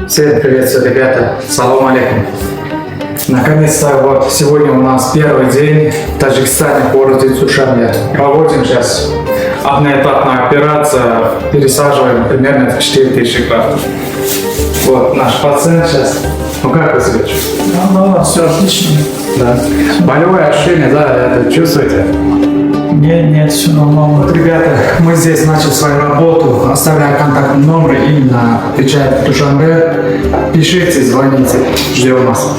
Всем приветствую, ребята. Салам алейкум. Наконец-то вот сегодня у нас первый день в Таджикистане, в городе Душанбе. Проводим сейчас одноэтапная операция, пересаживаем примерно 4000 картов. Вот наш пациент сейчас. Ну как вы себя чувствуете? Ну, все отлично. Да. Болевое ощущение, да, это чувствуете? Нет, все нормально. Вот, ребята, мы здесь начали свою работу, оставляя контактный номер, именно отвечает в Душанбе. Пишите, звоните, ждем вас.